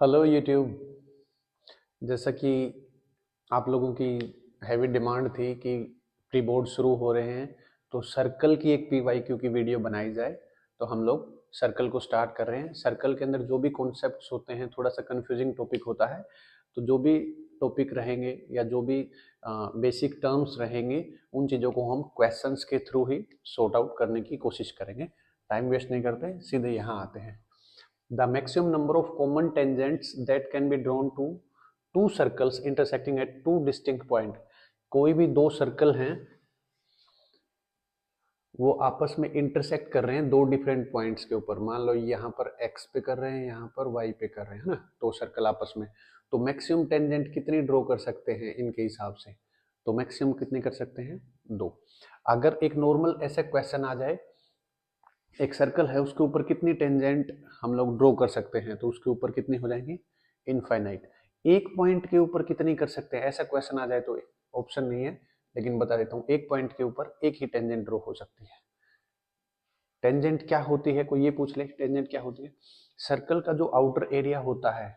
Hello YouTube. जैसा कि आप लोगों की हैवी डिमांड थी कि प्री बोर्ड शुरू हो रहे हैं तो सर्कल की एक पीवाईक्यू की वीडियो बनाई जाए, तो हम लोग सर्कल को स्टार्ट कर रहे हैं। सर्कल के अंदर जो भी कॉन्सेप्ट्स होते हैं, थोड़ा सा कंफ्यूजिंग टॉपिक होता है, तो जो भी टॉपिक रहेंगे या जो भी बेसिक टर्म्स रहेंगे उन चीज़ों को हम क्वेश्चंस के थ्रू ही सॉर्ट आउट करने की कोशिश करेंगे। टाइम वेस्ट नहीं करते, सीधे यहाँ आते हैं। The maximum number of common tangents that can be drawn to two circles intersecting at two distinct point। कोई भी दो सर्कल हैं, वो आपस में इंटरसेक्ट कर रहे हैं दो डिफरेंट पॉइंट्स के ऊपर। मान लो यहाँ पर x पे कर रहे हैं, यहाँ पर y पे कर रहे हैं, है ना, दो सर्कल आपस में। तो मैक्सिमम टेंजेंट कितनी ड्रॉ कर सकते हैं इनके हिसाब से? तो मैक्सिमम कितनी कर सकते हैं? दो। अगर एक नॉर्मल ऐसा क्वेश्चन आ जाए, एक सर्कल है उसके ऊपर कितनी टेंजेंट हम लोग ड्रॉ कर सकते हैं, तो उसके ऊपर कितनी हो जाएंगी? इनफाइनाइट। एक पॉइंट के ऊपर कितनी कर सकते हैं? ऐसा क्वेश्चन आ जाए तो ऑप्शन नहीं है, लेकिन बता देता हूँ, एक पॉइंट के ऊपर एक ही टेंजेंट ड्रॉ हो सकती है। टेंजेंट क्या होती है? कोई ये पूछ ले, टेंजेंट क्या होती है? सर्कल का जो आउटर एरिया होता है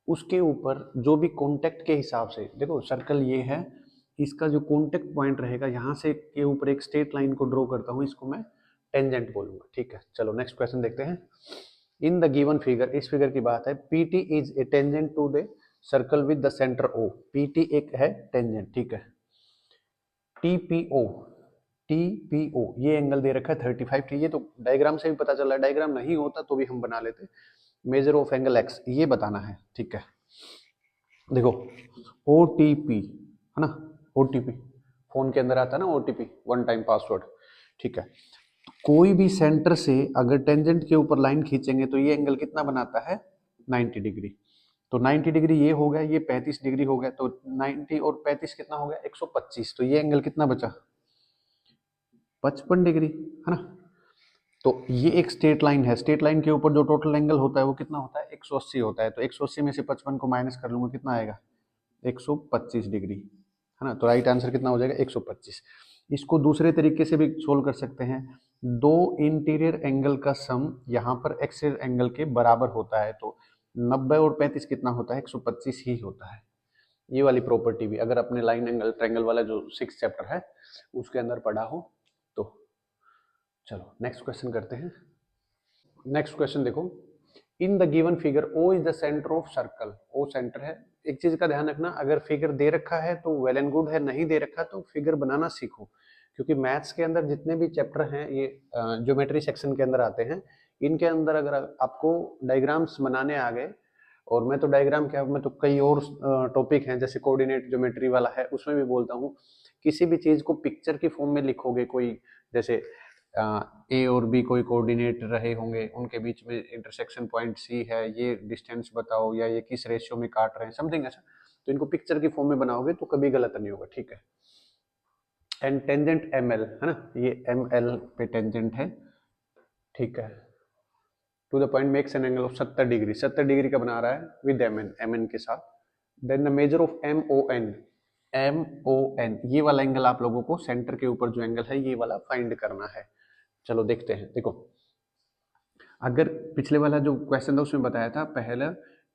उसके ऊपर जो भी कॉन्टेक्ट के हिसाब से, देखो सर्कल ये है, इसका जो कॉन्टेक्ट पॉइंट रहेगा यहाँ से के ऊपर एक स्ट्रेट लाइन को ड्रॉ करता हूँ, इसको मैं टेंजेंट बोलूंगा। ठीक है, चलो नेक्स्ट क्वेश्चन देखते हैं। इन द गिवन फिगर, इस फिगर की बात है, PT is a tangent to the circle with the centre O. PT एक है टेंजेंट, ठीक है। टीपीओ, टीपीओ ये एंगल दे रखा है 35 टी। ये तो डायग्राम से भी पता चल रहा है, डायग्राम नहीं होता तो भी हम बना लेते। मेजर ऑफ एंगल एक्स ये बताना है, ठीक है। देखो ओटीपी है ना, ओटीपी फोन के अंदर आता है ना, ओटीपी वन टाइम पासवर्ड, ठीक है। कोई भी सेंटर से अगर टेंजेंट के ऊपर लाइन खींचेंगे तो ये एंगल कितना बनाता है? 90 डिग्री। तो 90 डिग्री ये हो गया, ये 35 डिग्री हो गया, तो 90 और 35 कितना हो गया? 125। तो ये एंगल कितना बचा? 55 डिग्री, है ना। तो ये एक स्ट्रेट लाइन है, स्ट्रेट लाइन के ऊपर जो टोटल एंगल होता है वो कितना होता है? 180 होता है। तो 180 में से 55 को माइनस कर लूंगा, कितना आएगा? 125 डिग्री, है ना। तो राइट आंसर कितना हो जाएगा? 125। इसको दूसरे तरीके से भी सोल्व कर सकते हैं। दो इंटीरियर एंगल का सम यहाँ पर एक्सटीरियर एंगल के बराबर होता है, तो 90 और 35 कितना होता है? 125 ही होता है। ये वाली प्रॉपर्टी भी अगर अपने लाइन एंगल ट्रायंगल वाला जो 6 चैप्टर है उसके अंदर पढ़ा हो तो। चलो नेक्स्ट क्वेश्चन करते हैं। नेक्स्ट क्वेश्चन देखो, in the given figure O is the centre of circle. O centre है। एक चीज का ध्यान रखना, अगर फिगर दे रखा है तो वेल एंड गुड है, नहीं दे रखा तो फिगर बनाना सीखो, क्योंकि मैथ्स के अंदर जितने भी चैप्टर हैं ये ज्योमेट्री सेक्शन के अंदर आते हैं। इनके अंदर अगर आपको डायग्राम्स बनाने आ गए, और मैं तो डायग्राम क्या, मैं तो कई और टॉपिक हैं जैसे कोऑर्डिनेट ज्योमेट्री वाला है उसमें भी बोलता हूँ, किसी भी चीज को पिक्चर की फॉर्म में लिखोगे, कोई जैसे ए और बी कोई कोऑर्डिनेट रहे होंगे, उनके बीच में इंटरसेक्शन पॉइंट सी है, ये डिस्टेंस बताओ या ये किस रेशियो में काट रहे हैं, समथिंग ऐसा। तो इनको पिक्चर की फॉर्म में बनाओगे तो कभी गलत नहीं होगा, ठीक है। एंड टेंजेंट एम एल है ना, ये एम एल पे टेंजेंट है, ठीक है। To the point makes an angle of 70 degree, 70 degree का बना रहा है with M N, M N के साथ। Then the measure of M O N, M O N ये वाला एंगल आप लोगों को सेंटर के ऊपर जो एंगल है ये वाला फाइंड करना है। चलो देखते हैं। देखो अगर पिछले वाला जो क्वेश्चन था उसमें बताया था पहला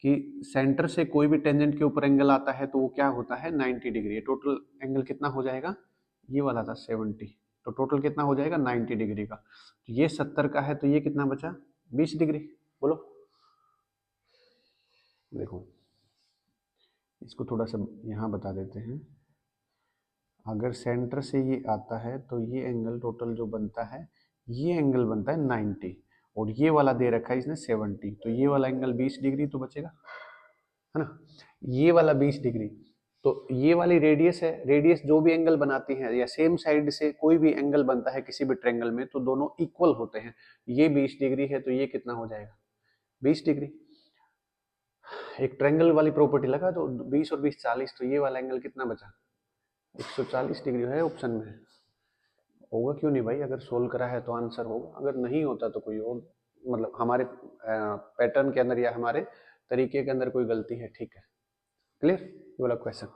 कि सेंटर से कोई भी टेंजेंट के ऊपर एंगल आता है तो वो क्या होता है? 90 डिग्री। टोटल एंगल कितना हो जाएगा? ये वाला था 70, तो टोटल कितना हो जाएगा? 90 डिग्री का। तो ये 70 का है, तो ये कितना बचा? 20 डिग्री। बोलो। देखो इसको थोड़ा सा यहाँ बता देते हैं। अगर सेंटर से ये आता है तो ये एंगल टोटल जो बनता है, ये एंगल बनता है 90, और ये वाला दे रखा है इसने 70, तो ये वाला एंगल 20 डिग्री तो बचेगा, है ना। ये वाला 20 डिग्री, तो ये वाली रेडियस है। रेडियस जो भी एंगल बनाती है या सेम साइड से कोई भी एंगल बनता है किसी भी ट्रायंगल में तो दोनों इक्वल होते हैं। ये 20 डिग्री है तो ये कितना हो जाएगा? 20 डिग्री। एक ट्रायंगल वाली प्रॉपर्टी लगा तो 20 और 20 40, तो ये वाला एंगल कितना बचा? 140 डिग्री है ऑप्शन में। होगा क्यों नहीं भाई, अगर सोल्व करा है तो आंसर होगा, अगर नहीं होता तो कोई और, मतलब हमारे पैटर्न के अंदर या हमारे तरीके के अंदर कोई गलती है, ठीक है। क्लियर ये वाला क्वेश्चन।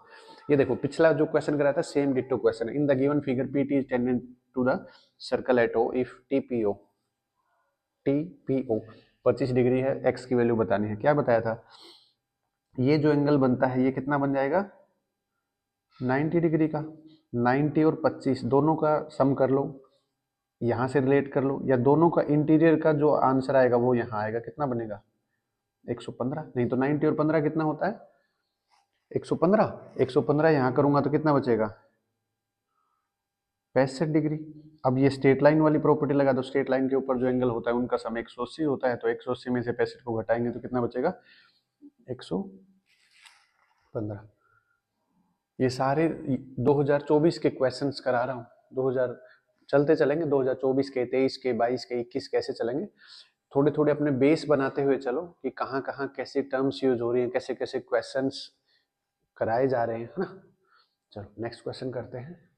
ये देखो पिछला जो क्वेश्चन कराया था same ditto question. In the given figure PT is tangent to the circle at O if TPO, TPO 25 degree है, एक्स की वैल्यू बतानी है। क्या बताया था? ये जो एंगल बनता है ये कितना बन जाएगा 90 डिग्री का। 90 और 25 दोनों का सम कर लो, यहाँ से रिलेट कर लो, या दोनों का इंटीरियर का जो आंसर आएगा वो यहाँ आएगा, कितना बनेगा 115। नहीं तो 90 और 15 कितना होता है 115। 115 यहाँ करूँगा तो कितना बचेगा 65 डिग्री। अब ये स्ट्रेट लाइन वाली प्रॉपर्टी लगा दो, स्ट्रेट लाइन के ऊपर जो एंगल होता है उनका सम 180 होता है, तो 180 में से 65 को घटाएंगे तो कितना बचेगा 115। ये सारे 2024 के क्वेश्चंस करा रहा हूँ। 2000 चलते चलेंगे, 2024 के, 23 के, 22 के, 21 कैसे चलेंगे, थोड़े थोड़े अपने बेस बनाते हुए चलो कि कहाँ कहाँ कैसे टर्म्स यूज हो रही हैं, कैसे कैसे क्वेश्चंस कराए जा रहे हैं, है ना। चलो नेक्स्ट क्वेश्चन करते हैं।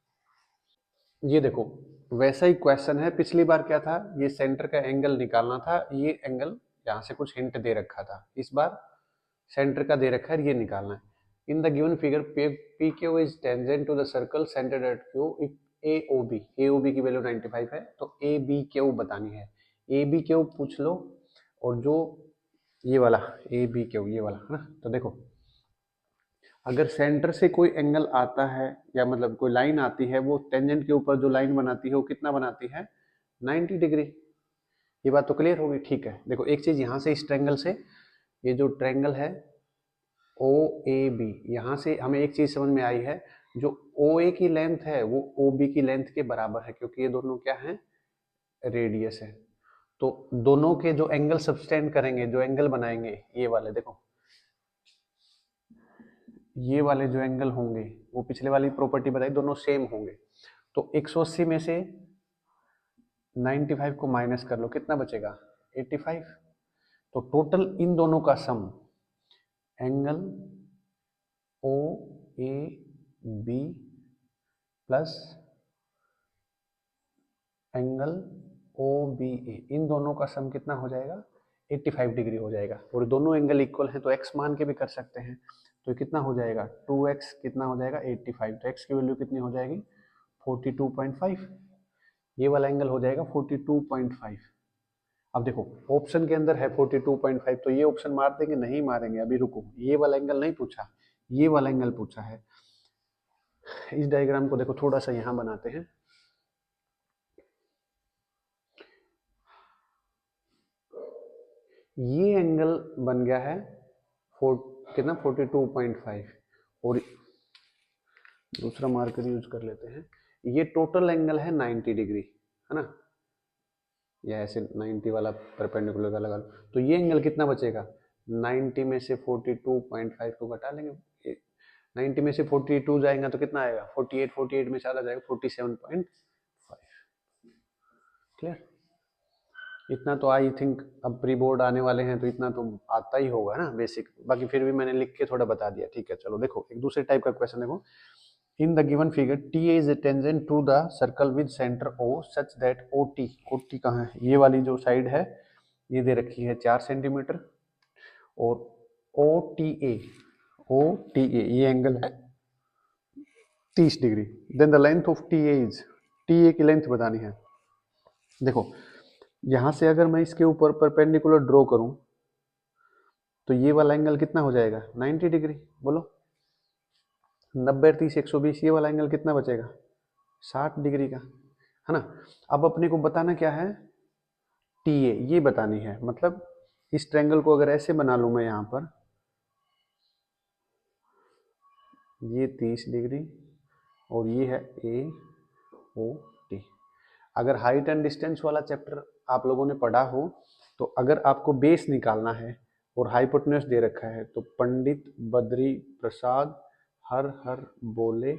ये देखो वैसा ही क्वेश्चन है, पिछली बार क्या था, ये सेंटर का एंगल निकालना था, ये एंगल यहाँ से कुछ हिंट दे रखा था, इस बार सेंटर का दे रखा है, ये निकालना है। In the given figure P Q is tangent to the circle centred at Q if AOB की वैल्यू 95 है, तो ABQ बतानी है। ABQ पूछ लो, और जो ये वाला ABQ ये वाला है ना, तो देखो अगर सेंटर से कोई एंगल आता है, या मतलब कोई लाइन आती है, वो टेंजेंट के ऊपर जो लाइन बनाती है वो कितना बनाती है 90 डिग्री। ये बात तो क्लियर होगी, ठीक है। देखो एक चीज यहाँ से इस ट्रायंगल से, ये जो ट्रायंगल है OAB, यहाँ से हमें एक चीज समझ में आई है, जो OA की लेंथ है वो OB की लेंथ के बराबर है, क्योंकि ये दोनों क्या है रेडियस है। तो दोनों के जो एंगल सबस्टेंड करेंगे, जो एंगल बनाएंगे, ये वाले देखो, ये वाले जो एंगल होंगे वो पिछले वाली प्रॉपर्टी बताई दोनों सेम होंगे। तो 180 में से 95 को माइनस कर लो, कितना बचेगा 85। तो टोटल इन दोनों का sum angle OAB plus angle OBA, इन दोनों का सम कितना हो जाएगा 85 डिग्री हो जाएगा। और दोनों एंगल इक्वल हैं तो x मान के भी कर सकते हैं, तो कितना हो जाएगा 2x कितना हो जाएगा 85, तो x की वैल्यू कितनी हो जाएगी 42.5, ये वाला एंगल हो जाएगा 42.5। अब देखो ऑप्शन के अंदर है 42.5, तो ये ऑप्शन मार देंगे, नहीं मारेंगे, अभी रुको, ये वाला एंगल नहीं पूछा, ये वाला एंगल पूछा है। इस डायग्राम को देखो थोड़ा सा यहाँ बनाते हैं, ये एंगल बन गया है कितना 42.5, और दूसरा मार्कर यूज कर लेते हैं, ये टोटल एंगल है 90 डिग्री, है ना, या ऐसे 90 वाला परपेंडिकुलर का लगा लो, तो ये एंगल कितना बचेगा 90 में से 42.5 को घटा लेंगे, 90 में से 42 जाएगा तो कितना आएगा 48 में चला जाएगा 47.5। क्लियर, इतना तो आई थिंक अब प्री बोर्ड आने वाले हैं तो इतना तो आता ही होगा ना बेसिक, बाकी फिर भी मैंने लिख के थोड़ा बता दिया, ठीक है। चलो देखो एक दूसरे टाइप का क्वेश्चन देखो, in the given figure TA is tangent to the circle with centre O such that OT कहाँ है, ये वाली जो साइड है ये दे रखी है 4 सेंटीमीटर, और OTA ये एंगल है 30 degree, then the length of TA की लेंथ बतानी है। देखो यहाँ से अगर मैं इसके ऊपर परपेंडिकुलर ड्रॉ करूं तो ये वाला एंगल कितना हो जाएगा 90 डिग्री, बोलो 90 30 120, ये वाला एंगल कितना बचेगा 60 डिग्री का, है ना। अब अपने को बताना क्या है TA, ये बतानी है, मतलब इस ट्रायंगल को अगर ऐसे बना लूं मैं यहाँ पर, ये 30 डिग्री और ये है AOT। अगर हाइट एंड डिस्टेंस वाला चैप्टर आप लोगों ने पढ़ा हो, तो अगर आपको बेस निकालना है और हाइपोटेन्यूज दे रखा है, तो पंडित बद्री प्रसाद हर हर बोले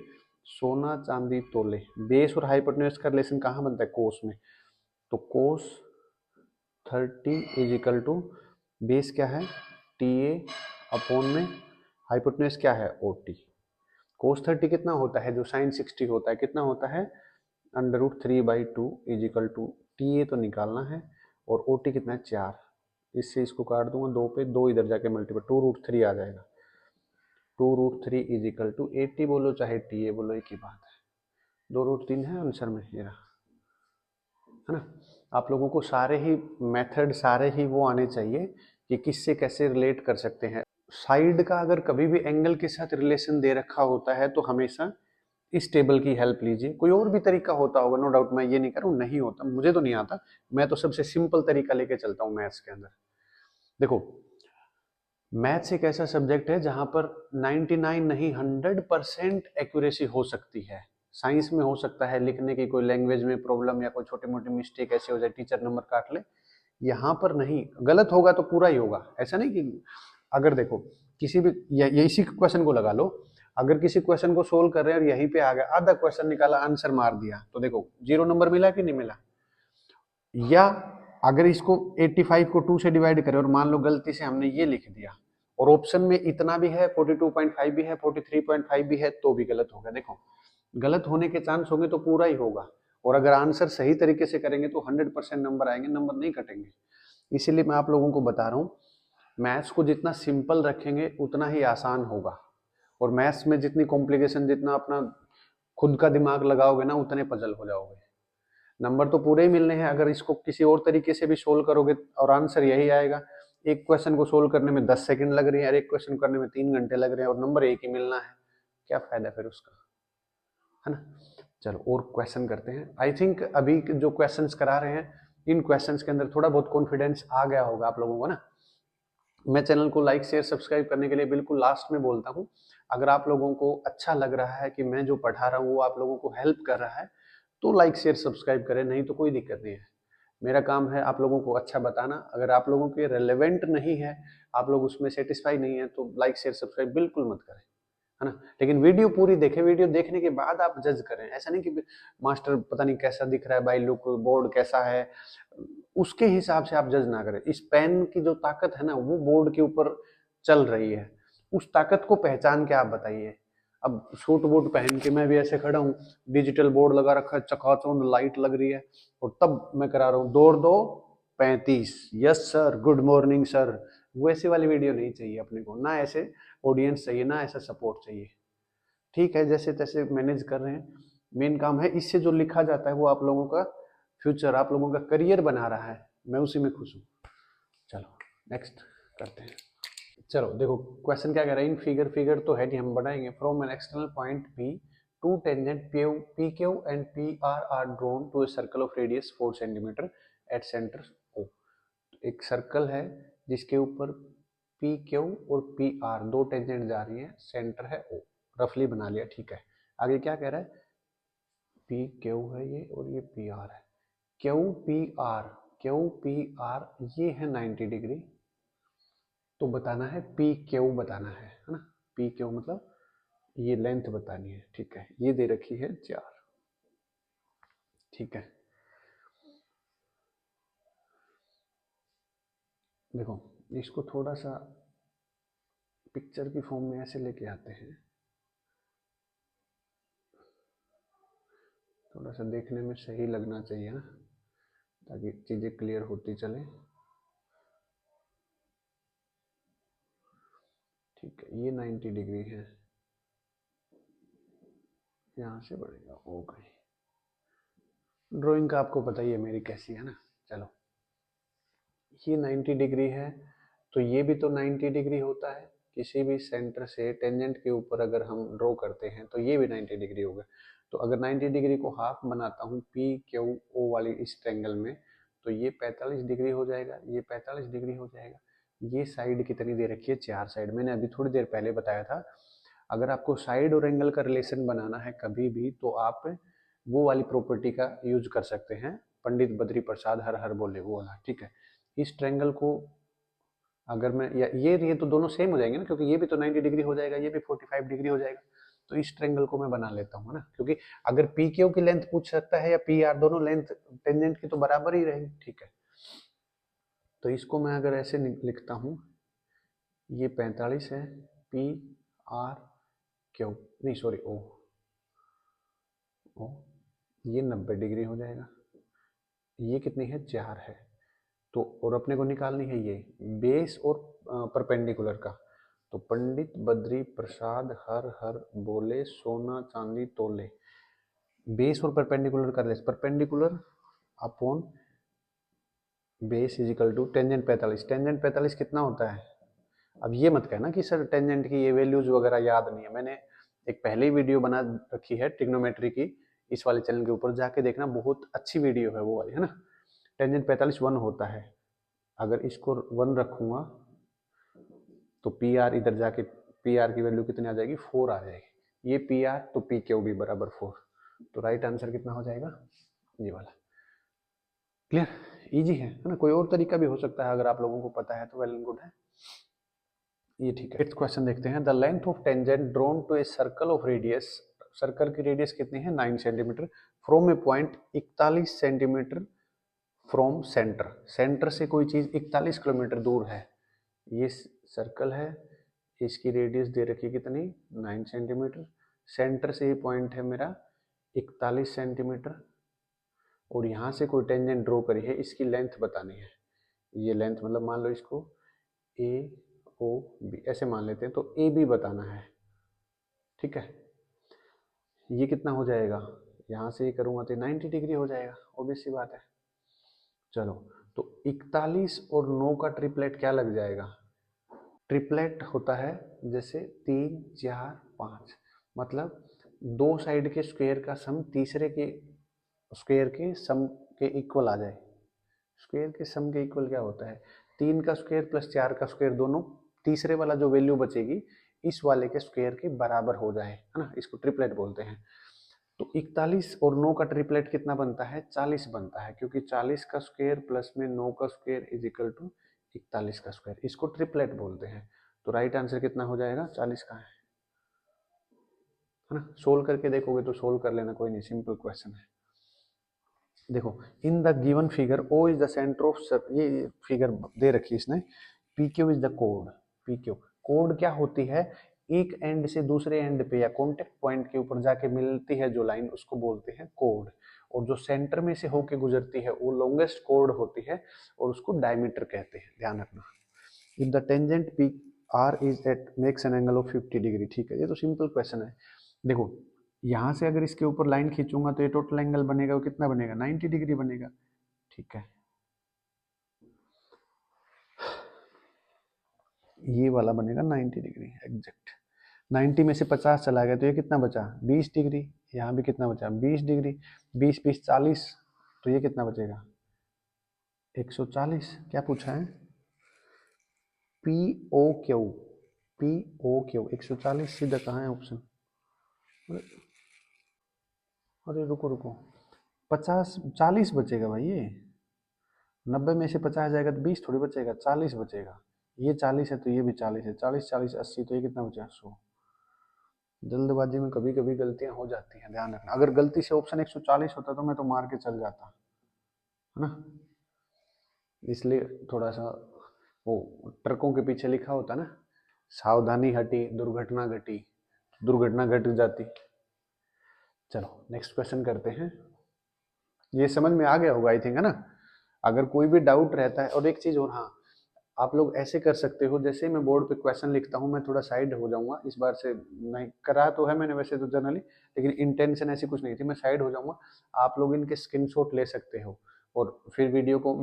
सोना चांदी तोले, बेस और हाइपोटेन्यूज का रिलेशन कहाँ बनता है कोस में, तो कोस 30 इज इक्वल टू बेस क्या है TA अपॉन में हाइपोटेन्यूज क्या है OT। कोस 30 कितना होता है जो साइन 60 होता है, कितना होता है √3/2 इज इक्वल टू TA तो निकालना है, और OT कितना है 4, इससे इसको काट दूंगा 2 पे, 2 इधर जाके मल्टीपल 2√3 आ जाएगा, 2√3 इज इक्वल टू 80 बोलो चाहे TA बोलो एक ही बात है, 2√3 है आंसर में ये रहा, है ना। आप लोगों को सारे ही मेथड सारे ही वो आने चाहिए कि किससे कैसे रिलेट कर सकते हैं। साइड का अगर कभी भी एंगल के साथ रिलेशन दे रखा होता है तो हमेशा इस टेबल की हेल्प लीजिए। कोई और भी तरीका होता होगा, नो डाउट, मैं ये नहीं कर रहा हूँ नहीं होता, मुझे तो नहीं आता, मैं तो सबसे सिंपल तरीका लेके चलता हूँ मैथ्स के अंदर। देखो, मैथ्स एक ऐसा सब्जेक्ट है जहां पर 99 नहीं 100% एक्यूरेसी हो सकती है। साइंस में हो सकता है लिखने की कोई लैंग्वेज में प्रॉब्लम या कोई छोटी मोटी मिस्टेक ऐसे हो जाए टीचर नंबर काट ले, यहाँ पर नहीं, गलत होगा तो पूरा ही होगा। ऐसा नहीं कि अगर देखो किसी भी ये इसी क्वेश्चन को लगा लो, अगर किसी क्वेश्चन को सोल्व कर रहे हैं और यहीं पे आ गया आधा क्वेश्चन निकाला आंसर मार दिया तो देखो 0 नंबर मिला कि नहीं मिला। या अगर इसको 85 को 2 से डिवाइड करें और मान लो गलती से हमने ये लिख दिया और ऑप्शन में इतना भी है 42.5 भी है 43.5 भी है तो भी गलत होगा। देखो गलत होने के चांस होंगे तो पूरा ही होगा, और अगर आंसर सही तरीके से करेंगे तो 100% नंबर आएंगे, नंबर नहीं कटेंगे। इसीलिए मैं आप लोगों को बता रहा हूँ मैथ्स को जितना सिंपल रखेंगे उतना ही आसान होगा, और मैथ्स में जितनी कॉम्प्लिकेशन, जितना अपना खुद का दिमाग लगाओगे ना उतने पजल हो जाओगे। नंबर तो पूरे ही मिलने हैं, अगर इसको किसी और तरीके से भी सोल्व करोगे और आंसर यही आएगा। एक क्वेश्चन को सोल्व करने में 10 सेकंड लग रही है और एक क्वेश्चन करने में 3 घंटे लग रहे हैं और नंबर एक ही मिलना है, क्या फायदा फिर उसका, है ना। चलो और क्वेश्चन करते हैं। आई थिंक अभी जो क्वेश्चंस करा रहे हैं इन क्वेश्चंस के अंदर थोड़ा बहुत कॉन्फिडेंस आ गया होगा आप लोगों को ना। मैं चैनल को लाइक शेयर सब्सक्राइब करने के लिए बिल्कुल लास्ट में बोलता हूँ। अगर आप लोगों को अच्छा लग रहा है कि मैं जो पढ़ा रहा हूँ वो आप लोगों को हेल्प कर रहा है तो लाइक शेयर सब्सक्राइब करें, नहीं तो कोई दिक्कत नहीं है। मेरा काम है आप लोगों को अच्छा बताना। अगर आप लोगों के रेलेवेंट नहीं है, आप लोग उसमें सेटिस्फाई नहीं है तो लाइक शेयर सब्सक्राइब बिल्कुल मत करें, है ना। लेकिन वीडियो पूरी देखें, वीडियो देखने के बाद आप जज करें। ऐसा नहीं कि मास्टर पता नहीं कैसा दिख रहा है, बाई लुक बोर्ड कैसा है, उसके हिसाब से आप जज ना करें। इस पेन की जो ताकत है ना वो बोर्ड के ऊपर चल रही है, उस ताकत को पहचान के आप बताइए। अब सूट बूट पहन के मैं भी ऐसे खड़ा हूँ, डिजिटल बोर्ड लगा रखा है, चकाचौंध लाइट लग रही है और तब मैं करा रहा हूँ दौड़ दो 35, yes sir, good morning sir. वैसे वाली वीडियो नहीं चाहिए अपने को, ना ऐसे ऑडियंस चाहिए, ना ऐसा सपोर्ट चाहिए। ठीक है, जैसे तैसे मैनेज कर रहे हैं। मेन काम है इससे जो लिखा जाता है वो आप लोगों का फ्यूचर, आप लोगों का करियर बना रहा है, मैं उसी में खुश हूँ। चलो नेक्स्ट करते हैं। चलो देखो क्वेश्चन क्या कह रहा है, इन फिगर, फिगर तो है नहीं हम बनाएंगे। From an external point P two tangent P Q and P R drawn to a circle of radius 4 centimetre at centre O. एक सर्कल है जिसके ऊपर पी क्यू और पी आर दो टेंजेंट जा रही है, सेंटर है ओ। रफली बना लिया, ठीक है। आगे क्या कह रहा है, पी क्यू है ये और ये पी आर है। Q P R, Q P R ये है 90 डिग्री, तो बताना है पी क्यू बताना है ना। पी क्यू मतलब ये लेंथ बतानी है, ठीक है। ये दे रखी है 4, ठीक है। देखो इसको थोड़ा सा पिक्चर की फॉर्म में ऐसे लेके आते हैं, थोड़ा सा देखने में सही लगना चाहिए ना, ताकि चीज़ें क्लियर होती चले। ठीक है, ये 90 डिग्री है, यहाँ से बढ़ेगा ओ गई। ड्राइंग का आपको पता ही है मेरी कैसी है ना। चलो ये 90 डिग्री है तो ये भी तो 90 डिग्री होता है। किसी भी सेंटर से टेंजेंट के ऊपर अगर हम ड्रॉ करते हैं तो ये भी 90 डिग्री होगा। तो अगर 90 डिग्री को हाफ बनाता हूँ पी क्यू ओ वाली इस ट्रेंगल में, तो ये 45 डिग्री हो जाएगा, ये 45 डिग्री हो जाएगा। ये साइड कितनी दे रखी है, 4 साइड। मैंने अभी थोड़ी देर पहले बताया था अगर आपको साइड और एंगल का रिलेशन बनाना है कभी भी तो आप वो वाली प्रॉपर्टी का यूज कर सकते हैं, पंडित बद्री प्रसाद हर हर बोले वो वाला, ठीक है। इस ट्रेंगल को अगर मैं या ये तो दोनों सेम हो जाएंगे ना, क्योंकि ये भी तो 90 डिग्री हो जाएगा, ये भी 45 डिग्री हो जाएगा। तो इस ट्रेंगल को मैं बना लेता हूँ ना, क्योंकि अगर पी क्यू की लेंथ पूछ सकता है या पी आर, दोनों लेंथ टेंजेंट की तो बराबर ही रहेगी, ठीक है। तो इसको मैं अगर ऐसे लिखता हूँ, ये 45 है, पी आर क्यू, नहीं सॉरी ओ, ओ ये 90 डिग्री हो जाएगा। ये कितनी है, 4 है। तो और अपने को निकालनी है ये बेस और परपेंडिकुलर का। तो पंडित बद्री प्रसाद हर हर बोले सोना चांदी तोले, बेस और परपेंडिकुलर कर ले, perpendicular upon base is equal to tangent 45। Tangent 45 कितना होता है, अब ये मत कहना कि सर टेंजेंट की ये वैल्यूज वगैरह याद नहीं है, मैंने एक पहले ही वीडियो बना रखी है ट्रिग्नोमेट्री की, इस वाले चैनल के ऊपर जाके देखना, बहुत अच्छी वीडियो है वो वाली, है ना। टेंजेंट 45 1 होता है, अगर इसको 1 रखूंगा तो पी आर इधर जाके पी आर की वैल्यू कितनी आ जाएगी, 4 आ जाएगी, ये पी आर तो पी क्यू भी बराबर 4, तो राइट आंसर कितना हो जाएगा, ये वाला। क्लियर, इजी है ना, कोई और तरीका भी हो सकता है, अगर आप लोगों को पता है तो वेल एंड गुड है, ये ठीक है। नेक्स्ट क्वेश्चन देखते हैं, the length of tangent drawn to a circle of radius, circle की रेडियस कितनी है 9 centimetre, from a point 41 centimetre from centre, centre से कोई चीज 41 किलोमीटर दूर है, ये सर्कल है, इसकी रेडियस दे रखी है कितनी 9 सेंटीमीटर, सेंटर से ये पॉइंट है मेरा 41 सेंटीमीटर, और यहाँ से कोई टेंजेंट ड्रॉ करी है, इसकी लेंथ बतानी है, ये लेंथ मतलब मान लो इसको ए ओ बी ऐसे मान लेते हैं, तो ए बी बताना है, ठीक है। ये कितना हो जाएगा, यहाँ से ये करूँगा तो 90 डिग्री हो जाएगा, ऑब्वियस सी बात है। चलो, तो 41 और 9 का ट्रिपलेट क्या लग जाएगा, ट्रिपलेट होता है जैसे 3 4 5, मतलब दो साइड के स्क्वायर का सम तीसरे के स्क्वायर के सम के इक्वल आ जाए, स्क्वायर के सम के इक्वल क्या होता है, 3 का स्क्वायर प्लस 4 का स्क्वायर, दोनों तीसरे वाला जो वैल्यू बचेगी इस वाले के स्क्वायर के बराबर हो जाए, है ना, इसको ट्रिपलेट बोलते हैं। तो 41 और 9 का ट्रिपलेट कितना बनता है, 40 बनता है, क्योंकि 40 का स्क्वायर प्लस में 9 का स्क्वायर इज इक्वल टू 41 का स्क्वायर, इसको ट्रिपलेट बोलते हैं। तो राइट आंसर कितना हो जाएगा, 40 का है ना। सोल्व करके देखोगे तो सोल्व कर लेना, कोई नहीं, सिंपल क्वेश्चन है। देखो, in the given figure O is the centre of, ये फिगर दे रखी है इसने, पी क्यू इज द कोड, पी क्यू कोड क्या होती है, एक एंड से दूसरे एंड पे या कॉन्टेक्ट पॉइंट के ऊपर जाके मिलती है जो लाइन, उसको बोलते हैं कोड, और जो सेंटर में से होके गुजरती है वो लॉन्गेस्ट कोड होती है, और उसको डायमीटर कहते हैं, ध्यान रखना। If the tangent P R is at makes an angle of 50 degree, ठीक है, ये तो सिंपल क्वेश्चन है। देखो, यहाँ से अगर इसके ऊपर लाइन खींचूंगा तो ये टोटल एंगल बनेगा, वो कितना बनेगा, 90 डिग्री बनेगा, ठीक है। ये वाला बनेगा 90 डिग्री एग्जैक्ट, 90 में से 50 चला गया तो ये कितना बचा 20 डिग्री, यहाँ भी कितना बचा 20 डिग्री, 20 20 40, तो ये कितना बचेगा 140। क्या पूछा है, P O Q, P O Q 140 सीधा कहाँ है ऑप्शन, अरे रुको रुको, 50 40 बचेगा भाई, ये 90 में से 50 जाएगा तो 20 थोड़ी बचेगा, 40 बचेगा, ये 40 है तो ये भी 40 है, 40 40 80, तो ये कितना बचा 100। जल्दबाजी में कभी कभी गलतियां हो जाती हैं, ध्यान रखना, अगर गलती से ऑप्शन 140 होता तो मैं तो मार के चल जाता, है ना, इसलिए थोड़ा सा वो ट्रकों के पीछे लिखा होता ना, सावधानी हटी दुर्घटना घटी, दुर्घटना घट जाती। चलो नेक्स्ट क्वेश्चन करते हैं, ये समझ में आ गया होगा आई थिंक, है ना। अगर कोई भी डाउट रहता है, और एक चीज और, हाँ, आप लोग ऐसे कर सकते हो, जैसे मैं बोर्ड पे क्वेश्चन लिखता हूँ मैं थोड़ा साइड हो जाऊंगा, इस बार से नहीं करा तो है मैंने वैसे तो जनरली, लेकिन इंटेंशन ऐसी कुछ नहीं थी, मैं साइड हो जाऊंगा, आप लोग इनके स्क्रीनशॉट ले सकते हो, और फिर वीडियो को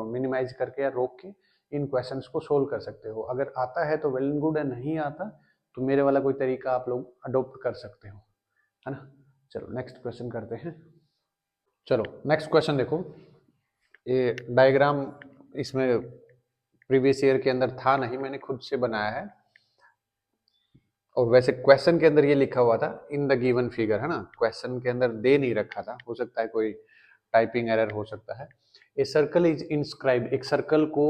मिनिमाइज करके या रोक के इन क्वेश्चंस को सोल्व कर सकते हो। अगर आता है तो वेल एंड गुड है, नहीं आता तो मेरे वाला कोई तरीका आप लोग अडोप्ट कर सकते हो, है ना। चलो नेक्स्ट क्वेश्चन करते हैं। चलो नेक्स्ट क्वेश्चन देखो, ये डायग्राम इसमें प्रीवियस ईयर के अंदर था नहीं, मैंने खुद से बनाया है, और वैसे क्वेश्चन के अंदर ये लिखा हुआ था इन द गिवन फिगर, है ना, क्वेश्चन के अंदर दे नहीं रखा था, हो सकता है कोई टाइपिंग एरर हो सकता है। ए सर्कल इज इंस्क्राइब, एक सर्कल को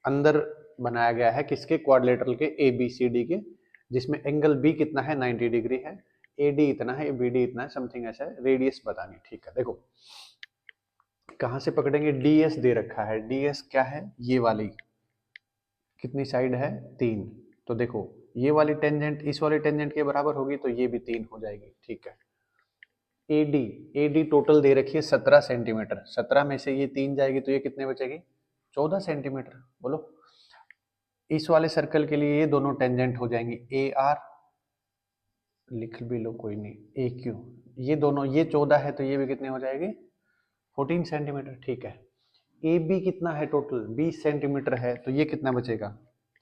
अंदर बनाया गया है किसके, क्वाड्रिलेटरल के ए बी सी डी के, जिसमें एंगल बी कितना है 90 डिग्री है, ए डी इतना है, बी डी इतना है, समथिंग ऐसा है, रेडियस बतानी, ठीक है। देखो कहाँ से पकड़ेंगे, डी एस दे रखा है, डी एस क्या है, ये वाली कितनी साइड है 3, तो देखो ये वाली टेंजेंट इस वाली टेंजेंट के बराबर होगी तो ये भी 3 हो जाएगी, ठीक है। एडी, एडी टोटल दे रखी है 17 सेंटीमीटर, 17 में से ये 3 जाएगी तो ये कितने बचेगी 14 सेंटीमीटर, बोलो। इस वाले सर्कल के लिए ये दोनों टेंजेंट हो जाएंगी ए आर, लिख भी लो कोई नहीं, ए क्यू, ये दोनों, ये 14 है तो ये भी कितने हो जाएगी 14 सेंटीमीटर, ठीक है। ए बी कितना है टोटल 20 सेंटीमीटर है तो ये कितना बचेगा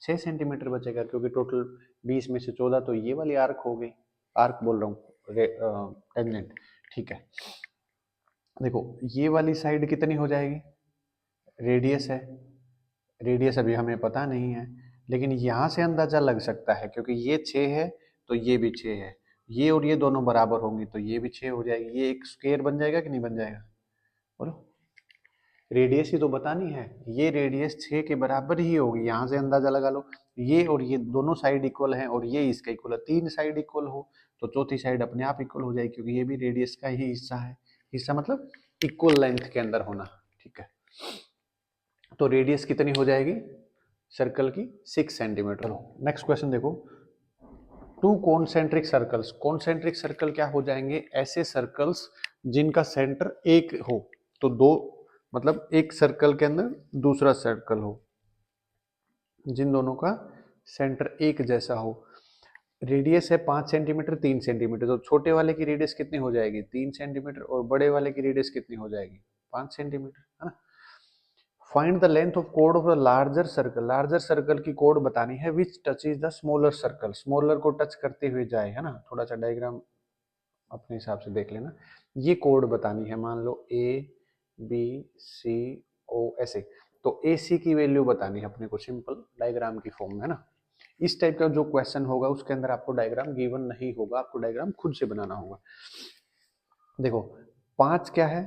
6 सेंटीमीटर बचेगा, क्योंकि टोटल 20 में से 14 तो ये वाली आर्क हो गई, आर्क बोल रहा हूँ, टेंजेंट। ठीक है, देखो ये वाली साइड कितनी हो जाएगी, रेडियस है, रेडियस अभी हमें पता नहीं है, लेकिन यहाँ से अंदाजा लग सकता है, क्योंकि ये 6 है तो ये भी 6 है, ये और ये दोनों बराबर होंगी तो ये भी 6 हो जाएगी, ये एक स्क्वायर बन जाएगा कि नहीं बन जाएगा, बोलो। रेडियस ही तो बतानी है, ये रेडियस 6 के बराबर ही होगी, यहाँ से अंदाजा लगा लो, ये और ये दोनों साइड इक्वल हैं और ये इसका इक्वल है, 3 साइड इक्वल हो तो चौथी साइड अपने आप इक्वल हो जाएगी, क्योंकि ये भी रेडियस का ही हिस्सा है, हिस्सा मतलब इक्वल लेंथ के अंदर होना। ठीक है, तो रेडियस कितनी हो जाएगी सर्कल की, 6 सेंटीमीटर। नेक्स्ट क्वेश्चन देखो, to concentric circles, concentric circle क्या हो जाएंगे, ऐसे सर्कल्स जिनका सेंटर एक हो, तो दो मतलब एक सर्कल के अंदर दूसरा सर्कल हो, जिन दोनों का सेंटर एक जैसा हो। रेडियस है 5 सेंटीमीटर 3 सेंटीमीटर, तो छोटे वाले की रेडियस कितनी हो जाएगी 3 सेंटीमीटर, और बड़े वाले की रेडियस कितनी हो जाएगी 5 सेंटीमीटर, है ना। Find the length of code of the larger circle, larger circle की कोड बतानी है विच touch is the smaller circle, smaller को टच करते हुए जाए, है ना। थोड़ा सा डायग्राम अपने हिसाब से देख लेना, ये कोड बतानी है, मान लो ABCO ऐसे, तो AC की वैल्यू बतानी है अपने को सिंपल डायग्राम की फॉर्म में, है ना। इस टाइप का जो क्वेश्चन होगा उसके अंदर आपको डायग्राम गिवन नहीं होगा, आपको डायग्राम खुद से बनाना होगा। देखो 5 क्या है,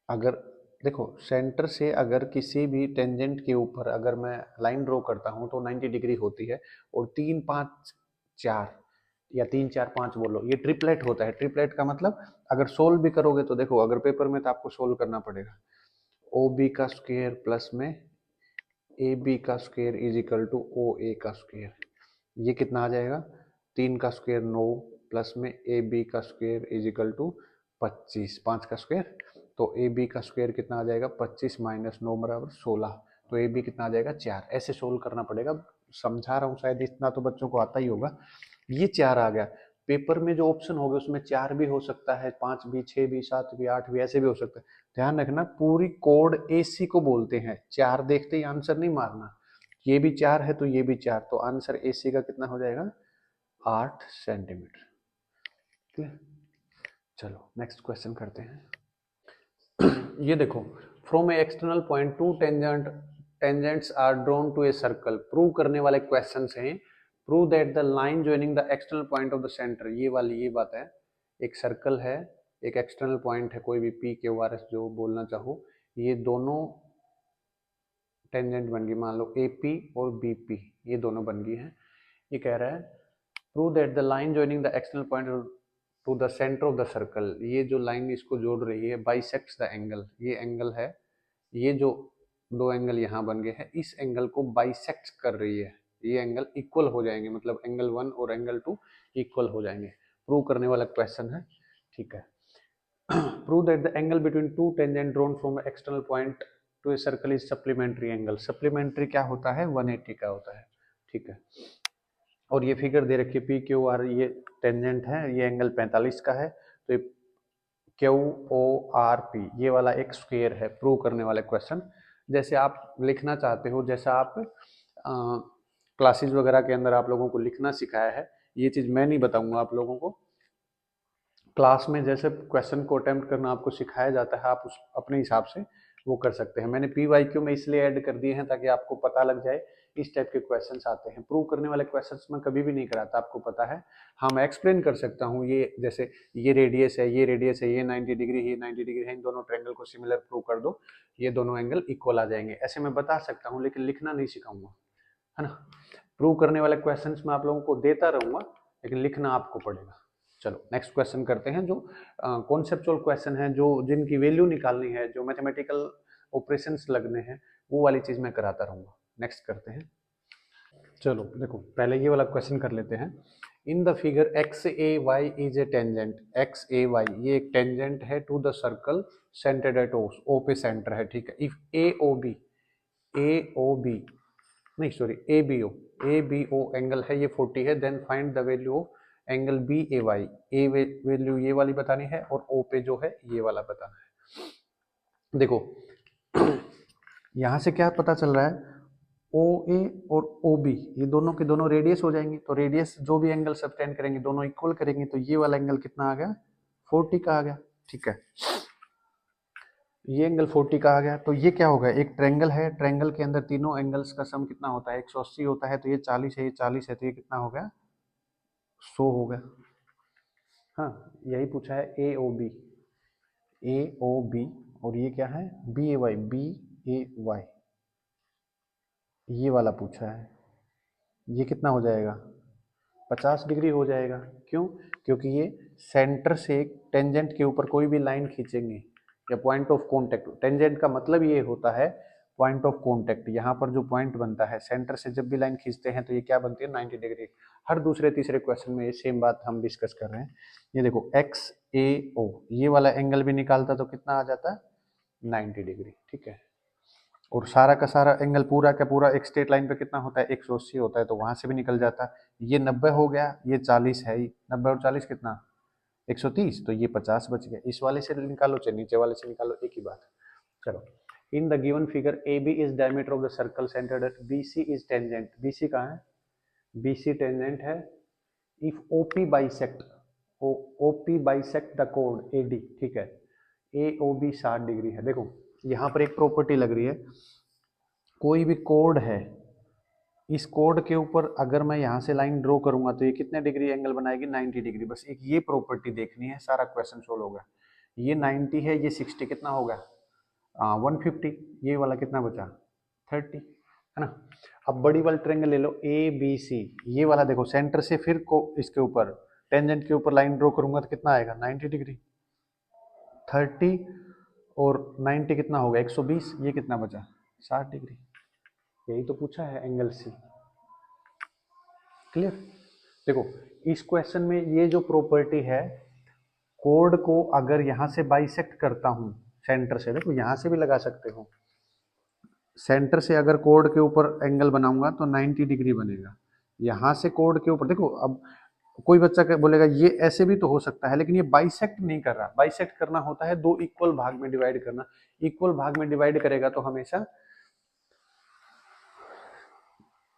अगर देखो सेंटर से अगर किसी भी टेंजेंट के ऊपर अगर मैं लाइन ड्रॉ करता हूं तो 90 डिग्री होती है, और 3 5 4 या 3 4 5 बोलो, ये ट्रिपलेट होता है। ट्रिपलेट का मतलब अगर सोल्व भी करोगे तो देखो, अगर पेपर में तो आपको सोल्व करना पड़ेगा, OB का स्क्वायर प्लस में AB का square is equal to OA का स्क्वायर, ये कितना आ जाएगा 3 का स्क्वायर 9 प्लस में AB का स्क्वायर इज इक्वल टू 25, 5 का स्क्वायर, तो AB का स्क्वायर कितना आ जाएगा 25 माइनस 9 बराबर 16, तो AB कितना आ जाएगा 4। ऐसे सोल्व करना पड़ेगा, समझा रहा हूँ, शायद इतना तो बच्चों को आता ही होगा। ये 4 आ गया, पेपर में जो ऑप्शन होगा उसमें 4 भी हो सकता है, 5 भी, 6 भी, 7 भी, 8 भी, ऐसे भी हो सकता है। ध्यान रखना पूरी कोड AC को बोलते हैं, 4 देखते ही आंसर नहीं मारना, ये भी 4 है तो ये भी 4, तो आंसर AC का कितना हो जाएगा 8 सेंटीमीटर। क्लियर, चलो नेक्स्ट क्वेश्चन करते हैं। ये देखो, from a external point two tangents are drawn to a circle, prove करने वाले क्वेश्चंस हैं। Prove that the line joining the external point of the centre, ये वाली ये बात है, एक सर्कल है, एक एक्सटर्नल पॉइंट है, कोई भी PQRS जो बोलना चाहो, ये दोनों टेंजेंट बन गई, मान लो AP और BP, ये दोनों बन गई हैं। ये कह रहा है prove that the line joining the external point to the centre of the circle, ये जो लाइन इसको जोड़ रही है बाइसेक्ट्स द एंगल, ये एंगल है, ये जो दो एंगल यहाँ बन गए हैं इस एंगल को बाइसेक्ट कर रही है, ये एंगल इक्वल हो जाएंगे, मतलब एंगल 1 और एंगल 2 इक्वल हो जाएंगे, प्रूव करने वाला क्वेश्चन है। ठीक है, prove that the angle between two tangent drawn from external point to a circle is supplementary angle, supplementary क्या होता है 180 का होता है। ठीक है, और ये फिगर दे रखी है PQR, ये टेंजेंट है, ये एंगल 45 का है, तो ये QORP ये वाला एक स्क्वायर है, प्रूव करने वाले क्वेश्चन। जैसे आप लिखना चाहते हो, जैसा आप क्लासेस वगैरह के अंदर आप लोगों को लिखना सिखाया है, ये चीज़ मैं नहीं बताऊंगा आप लोगों को, क्लास में जैसे क्वेश्चन को अटेम्प्ट करना आपको सिखाया जाता है, आप उस अपने हिसाब से वो कर सकते हैं। मैंने PYQ में इसलिए ऐड कर दिए हैं ताकि आपको पता लग जाए इस टाइप के क्वेश्चंस आते हैं। प्रूव करने वाले क्वेश्चंस मैं कभी भी नहीं कराता, आपको पता है। हाँ, मैं एक्सप्लेन कर सकता हूँ, ये जैसे ये रेडियस है, ये रेडियस है, ये 90 डिग्री, ये 90 डिग्री है, इन दोनों ट्रायंगल को सिमिलर प्रूव कर दो, ये दोनों एंगल इक्वल आ जाएंगे, ऐसे मैं बता सकता हूँ, लेकिन लिखना नहीं सिखाऊंगा, है ना। प्रूव करने वाले क्वेश्चन मैं आप लोगों को देता रहूंगा, लेकिन लिखना आपको पड़ेगा। चलो नेक्स्ट क्वेश्चन करते हैं, जो कॉन्सेप्चुअल क्वेश्चन है, जो जिनकी वैल्यू निकालनी है, जो मैथमेटिकल ऑपरेशंस लगने हैं, वो वाली चीज मैं कराता रहूंगा। नेक्स्ट करते हैं, चलो देखो पहले ये वाला क्वेश्चन कर लेते हैं। In the figure XAY is a tangent, XAY ये एक टेंजेंट है to the circle centred at O पे सेंटर है। ठीक है, इफ AOB नहीं सॉरी ABO एंगल है, ये 40 है, then find the value of angle BAY, a value ये वाली बतानी है और O पे जो है ये वाला बताना है। देखो यहाँ से क्या पता चल रहा है, ओ ए और ओ बी ये दोनों के दोनों रेडियस हो जाएंगे, तो रेडियस जो भी एंगल सबटेंड करेंगे दोनों इक्वल करेंगे, तो ये वाला एंगल कितना आ गया 40 का आ गया। ठीक है, ये एंगल 40 का आ गया। तो ये क्या होगा, एक ट्रायंगल है, ट्रायंगल के अंदर तीनों एंगल्स का सम कितना होता है 180 होता है, तो ये 40 है, ये 40 है, तो ये कितना हो गया 100 हो गया। हाँ, यही पूछा है ए ओ बी, ए ओ बी, और ये क्या है बी ए वाई, बी ए वाई, ये वाला पूछा है। ये कितना हो जाएगा 50 डिग्री हो जाएगा। क्यों, क्योंकि ये सेंटर से एक टेंजेंट के ऊपर कोई भी लाइन खींचेंगे या पॉइंट ऑफ कांटेक्ट, टेंजेंट का मतलब ये होता है पॉइंट ऑफ कांटेक्ट, यहाँ पर जो पॉइंट बनता है सेंटर से जब भी लाइन खींचते हैं तो ये क्या बनती है 90 डिग्री। हर दूसरे तीसरे क्वेश्चन में ये सेम बात हम डिस्कस कर रहे हैं। ये देखो एक्स ए ओ, ये वाला एंगल भी निकालता तो कितना आ जाता 90 डिग्री। ठीक है, और सारा का सारा एंगल पूरा का पूरा एक स्ट्रेट लाइन पे कितना होता है 180 होता है, तो वहां से भी निकल जाता। ये 90 हो गया, ये 40 है, 90 और 40 कितना 130, तो ये 50 बच गया। इस वाले से निकालो चाहे नीचे वाले से निकालो, एक ही बात। चलो, in the given figure A B is diameter of the circle centred at B C is tangent, B C कहाँ है, बी सी टेंजेंट है। If O P bisect, O P bisect the कोड ए डी, ठीक है, ए O B 60 degree है। देखो यहाँ पर एक प्रॉपर्टी लग रही है, कोई भी कोड है, इस कोड के ऊपर अगर मैं यहाँ से लाइन ड्रॉ करूंगा तो ये कितने डिग्री एंगल बनाएगी 90 डिग्री। बस एक ये प्रॉपर्टी देखनी है, सारा क्वेश्चन सोल्व होगा। ये 90 है, ये 60 कितना होगा 150, ये वाला कितना बचा 30, है ना। अब बड़ी वाली ट्रायंगल ले लो ए बी सी, ये वाला देखो सेंटर से फिर को इसके ऊपर टेंजेंट के ऊपर लाइन ड्रॉ करूंगा तो कितना आएगा 90 डिग्री, 30 और 90 कितना होगा 120, ये कितना बचा 60 डिग्री। यही तो पूछा है एंगल सी। क्लियर। देखो इस क्वेश्चन में ये जो प्रॉपर्टी है, कोड को अगर यहां से बाइसेक्ट करता हूं सेंटर से, देखो यहां से भी लगा सकते हो, सेंटर से अगर कोड के ऊपर एंगल बनाऊंगा तो 90 डिग्री बनेगा। यहां से कोड के ऊपर देखो, अब कोई बच्चा बोलेगा ये ऐसे भी तो हो सकता है, लेकिन ये बाइसेक्ट नहीं कर रहा। बाइसेक्ट करना होता है दो इक्वल भाग में डिवाइड करना, इक्वल भाग में डिवाइड करेगा तो हमेशा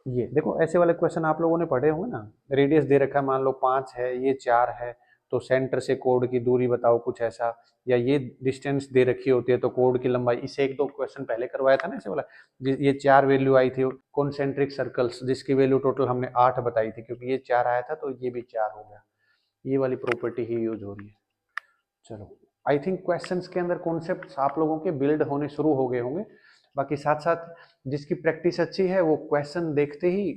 ये देखो ऐसे वाले क्वेश्चन आप लोगों ने पढ़े होंगे ना, रेडियस दे रखा है मान लो 5 है, ये 4 है, तो सेंटर से कोड की दूरी बताओ कुछ ऐसा, या ये डिस्टेंस दे रखी होती है तो कोड की लंबाई। इससे एक दो क्वेश्चन पहले करवाया था ना ऐसे वाला, ये 4 वैल्यू आई थी कॉन्सेंट्रिक सर्कल्स, जिसकी वैल्यू टोटल हमने 8 बताई थी, क्योंकि ये 4 आया था तो ये भी 4 हो गया। ये वाली प्रॉपर्टी ही यूज हो रही है। चलो, आई थिंक क्वेश्चंस के अंदर कॉन्सेप्ट्स आप लोगों के बिल्ड होने शुरू हो गए होंगे। बाकी साथ साथ जिसकी प्रैक्टिस अच्छी है वो क्वेश्चन देखते ही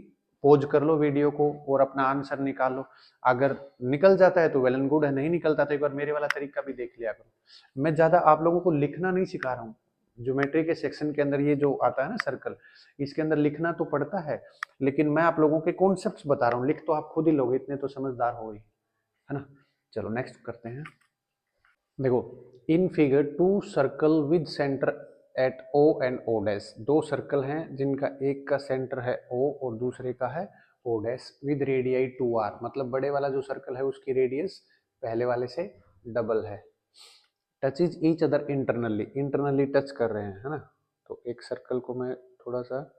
पॉज कर लो वीडियो को और अपना आंसर निकाल लो। अगर निकल जाता है तो वेल एंड गुड है, नहीं निकलता तो एक बार मेरे वाला तरीका भी देख लिया करो। मैं ज्यादा आप लोगों को लिखना नहीं सिखा रहा हूँ। ज्योमेट्री के सेक्शन के अंदर ये जो आता है ना सर्कल, इसके अंदर लिखना तो पड़ता है, लेकिन मैं आप लोगों के कॉन्सेप्ट्स बता रहा हूँ, लिख तो आप खुद ही लोगे, इतने तो समझदार हो ही, है ना। चलो नेक्स्ट करते हैं। देखो in figure two circle with centre at O and O dash, दो सर्कल हैं जिनका एक का सेंटर है ओ और दूसरे का है O dash, with radii 2r, मतलब बड़े वाला जो सर्कल है उसकी रेडियस पहले वाले से डबल है। Touch is each other internally, internally touch कर रहे हैं, है ना। तो एक सर्कल को मैं थोड़ा सा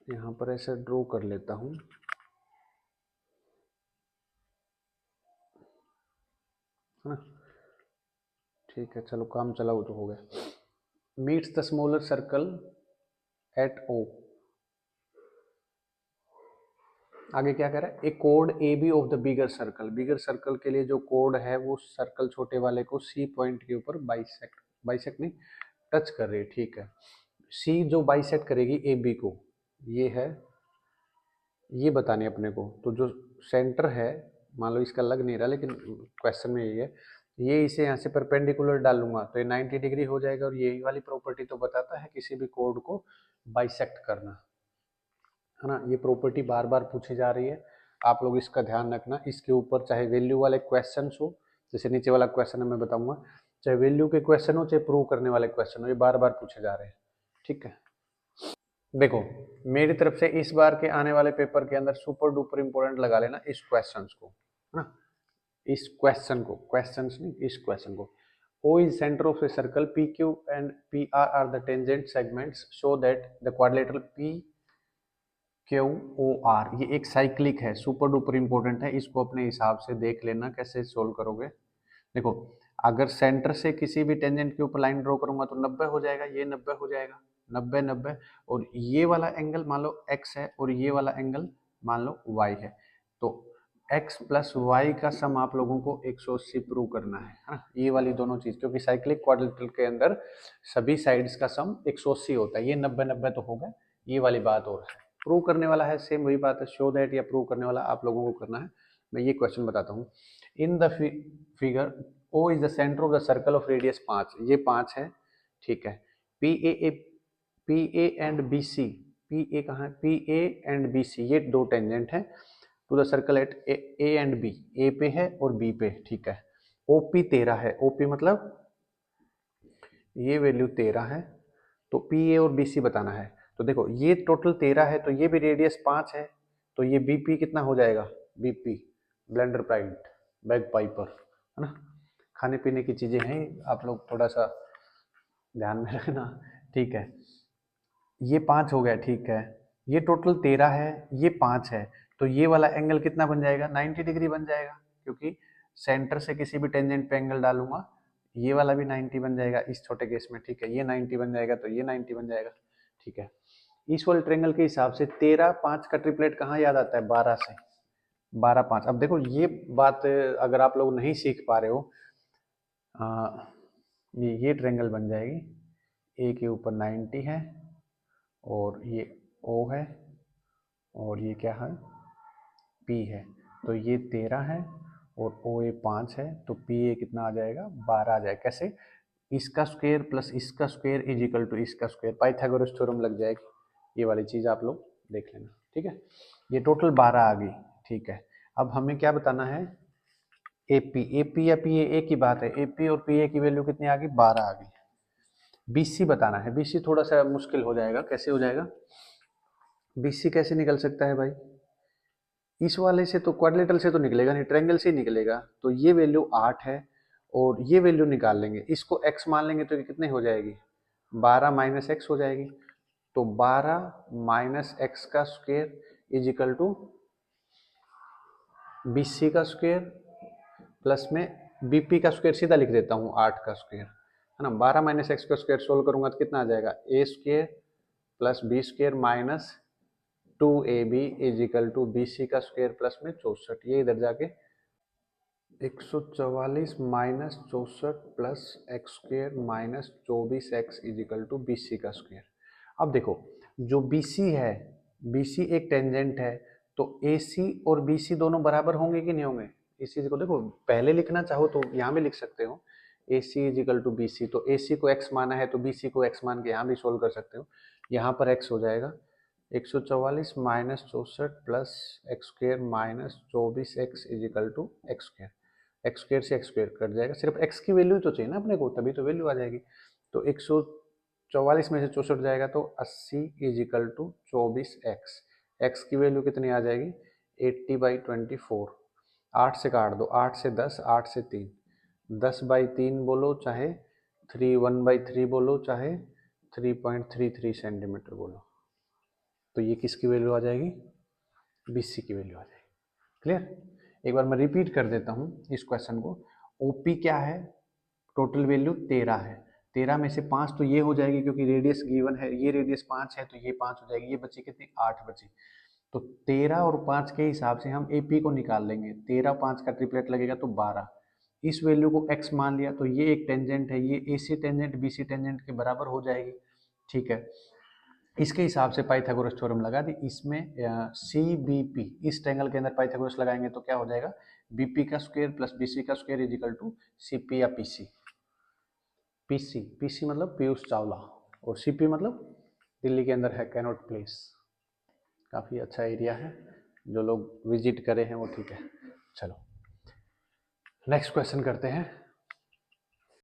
यहाँ पर ऐसे ड्रॉ कर लेता हूँ, है ना। ठीक है, चलो काम चलाओ तो हो गया। Meets the smaller circle at O, आगे क्या कह रहा है, ए कोड A B of the bigger circle, bigger circle के लिए जो कोड है वो सर्कल छोटे वाले को सी पॉइंट के ऊपर बाइसेक्ट, बाइसेक्ट नहीं टच कर रही है। ठीक है, सी जो बाइसेक्ट करेगी ए बी को, ये है, ये बताने अपने को। तो जो सेंटर है, मान लो इसका लग नहीं रहा लेकिन क्वेश्चन में यही है, ये इसे यहाँ से परपेंडिकुलर डालूंगा तो ये 90 डिग्री हो जाएगा। और यही वाली प्रॉपर्टी तो बताता है किसी भी कोड को बाइसेक्ट करना, है ना। ये प्रॉपर्टी बार बार पूछी जा रही है, आप लोग इसका ध्यान रखना। इसके ऊपर चाहे वैल्यू वाले क्वेश्चन हो, जैसे नीचे वाला क्वेश्चन है मैं बताऊंगा, चाहे वैल्यू के क्वेश्चन हो चाहे प्रूव करने वाले क्वेश्चन हो, ये बार बार पूछे जा रहे हैं। ठीक है, देखो मेरी तरफ से इस बार के आने वाले पेपर के अंदर सुपर डुपर इंपॉर्टेंट लगा लेना इस क्वेश्चन को, है ना। इस क्वेश्चन को, क्वेश्चन नहीं, इस क्वेश्चन को O is center of a circle, PQ and PR are the tangent segments, show that the quadrilateral PQOR, ये एक साइक्लिक है, सुपर डुपर इंपॉर्टेंट है, इसको अपने हिसाब से देख लेना कैसे सोल्व करोगे। देखो अगर सेंटर से किसी भी टेंजेंट के ऊपर लाइन ड्रॉ करूंगा तो 90 हो जाएगा, ये 90 हो जाएगा, 90 90, और ये वाला एंगल मान लो x है और ये वाला एंगल मान लो y है, तो x प्लस वाई का सम आप लोगों को 180 प्रूव करना है ना, ये वाली दोनों चीज, क्योंकि साइक्लिक क्वाड्रिलेटरल के अंदर सभी साइड्स का सम 180 होता है, ये 90 90 तो होगा, ये वाली बात और है। प्रूव करने वाला है सेम वही बात है, शो दैट, या प्रूव करने वाला आप लोगों को करना है। मैं ये क्वेश्चन बताता हूँ। In the figure O is the centre of the circle of radius 5, ये 5 है, ठीक है। P A and B C, P A कहाँ है, P A and B C, ये दो टेंजेंट है to the circle at A and B, A पे है और बी पे, ठीक है। ओपी 13 है, ओपी मतलब ये वैल्यू 13 है, तो पी ए और बी सी बताना है। तो देखो ये टोटल 13 है, तो ये भी रेडियस 5 है, तो ये बीपी कितना हो जाएगा, BP blender pride bag Piper, है ना, खाने पीने की चीजें हैं, आप लोग थोड़ा सा ध्यान में रखना, ठीक है। ये 5 हो गया, ठीक है, ये टोटल 13 है, ये 5 है, तो ये वाला एंगल कितना बन जाएगा, 90 डिग्री बन जाएगा, क्योंकि सेंटर से किसी भी टेंजेंट पे एंगल डालूंगा, ये वाला भी 90 बन जाएगा इस छोटे केस में, ठीक है, ये 90 बन जाएगा, तो ये 90 बन जाएगा, ठीक है। इस वाले ट्रायंगल के हिसाब से 13 5 का ट्रिपलेट कहाँ याद आता है, 12 से, 12 5। अब देखो ये बात अगर आप लोग नहीं सीख पा रहे हो, ये ट्रायंगल बन जाएगी, ए के ऊपर 90 है और ये O है और ये क्या है, P है, तो ये 13 है और OA 5 है, तो PA कितना आ जाएगा, 12 आ जाएगा। कैसे, इसका स्क्वायर प्लस इसका स्क्वायर इज इक्वल टू इसका स्क्वायर, पाइथागोरस थ्योरम लग जाएगी, ये वाली चीज आप लोग देख लेना, ठीक है। ये टोटल 12 आ गई, ठीक है। अब हमें क्या बताना है, AP, AP या PA एक ही बात है, AP और PA की वैल्यू कितनी आ गई, 12 आ गई। BC बताना है, BC थोड़ा सा मुश्किल हो जाएगा, कैसे हो जाएगा, BC कैसे निकल सकता है भाई, इस वाले से तो क्वाड्रिलेटरल से तो निकलेगा नहीं, ट्रायंगल से ही निकलेगा, तो ये वैल्यू 8 है और ये वैल्यू निकाल लेंगे, इसको x मान लेंगे तो ये कितने हो जाएगी, 12 माइनस एक्स हो जाएगी, तो 12 माइनस एक्स का square is equal to BC का स्क्वायर प्लस में BP का स्क्वायर सीधा लिख देता हूँ, 8 का स्क्वायर, है ना, 12 माइनस एक्स का स्क्वायर सोल्व करूंगा तो कितना आ जाएगा, A square plus B square minus 2AB is equal to BC का स्क्वायर प्लस में 64, ये इधर जाके 144 minus 64 plus x square minus 24x is equal to BC का स्क्वायर। अब देखो जो BC है, BC एक टेंजेंट है, तो AC और BC दोनों बराबर होंगे कि नहीं होंगे, इस चीज को देखो, पहले लिखना चाहो तो यहाँ भी लिख सकते हो, AC is equal to BC, तो AC को x माना है तो BC को x मान के यहाँ भी सोल्व कर सकते हो, यहाँ पर x हो जाएगा 144 minus 64 plus x square minus 24x is equal to x square, x square से एक्स स्क्वायर कट जाएगा, सिर्फ x की वैल्यू तो चाहिए ना अपने को, तभी तो वैल्यू आ जाएगी, तो 144 में से 64 जाएगा तो 80 is equal to 24x, x की वैल्यू कितनी आ जाएगी 80/24, 8 से काट दो, 8 से 10, 8 से 3, 10/3 बोलो चाहे 1/3 बोलो चाहे 3.33 सेंटीमीटर बोलो, तो ये किसकी वैल्यू आ जाएगी, BC की वैल्यू आ जाएगी। क्लियर, एक बार मैं रिपीट कर देता हूँ इस क्वेश्चन को, OP क्या है, टोटल वैल्यू 13 है, 13 में से 5 तो ये हो जाएगी क्योंकि रेडियस गिवन है, ये रेडियस 5 है तो ये 5 हो जाएगी, ये बची कितनी 8 बची, तो 13 और 5 के हिसाब से हम AP को निकाल लेंगे, 13 5 का ट्रिपलेट लगेगा तो 12, इस वैल्यू को x मान लिया, तो ये एक टेंजेंट है, ये AC टेंजेंट BC टेंजेंट के बराबर हो जाएगी, ठीक है। इसके हिसाब से पाइथागोरस थ्योरम लगा दी, इसमें CBP, इस ट्रायंगल के अंदर पाइथागोरस लगाएंगे तो क्या हो जाएगा, BP का स्क्वायर प्लस BC का square is equal to CP या PC, PC मतलब पीयूष चावला और CP मतलब दिल्ली के अंदर है कैनॉट प्लेस, काफ़ी अच्छा एरिया है, जो लोग विजिट करे हैं वो ठीक है। चलो नेक्स्ट क्वेश्चन करते हैं।